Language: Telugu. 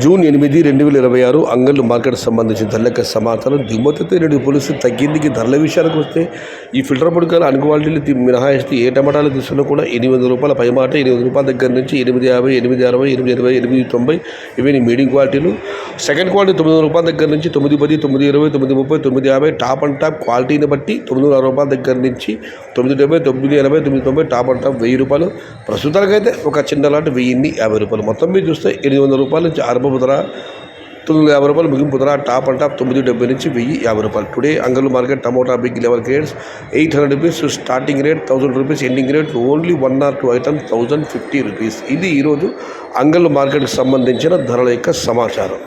జూన్ 8, 2026 అంగళ్ళు మార్కెట్ సంబంధించిన ధరల సమాచారం. దిగుమతితో నేడు పోలిస్తే తగ్గిందికి. ధరల విషయానికి వస్తే ఈ ఫిల్టర్ పొడికాయలు అన్ని క్వాలిటీలు మినహాయిస్తే ఏ టమాటాలు తీసుకున్నా కూడా రూ. 800 పైమాట, రూ. 800 దగ్గర నుంచి 850, 860, 820, 890 ఇవన్నీ మీడియం క్వాలిటీలు. సెకండ్ క్వాలిటీ రూ. 900 దగ్గర నుంచి 910, 920, 930, 950 టాప్ అండ్ టాప్ క్వాలిటీని బట్టి రూ. 960 దగ్గర నుంచి 970, 980, 990 టాప్ అండ్ టాప్ రూ. 1000. ప్రస్తుతానికైతే ఒక చిన్నలాంటి రూ. 1050. మొత్తం మీరు చూస్తే రూ. 800 నుంచి ఆరంభపు ధర, రూ. 950 ముగింపు ధర. టాప్ అండ్ టాప్ 970 నుంచి రూ. 1050. Today Angallu market tomato big level grades ₹800 starting rate, ₹1000 ending rate. Only 1 or 2 items ₹1050. ఇది ఈరోజు అంగళ్ళు మార్కెట్కి సంబంధించిన ధరల యొక్క సమాచారం.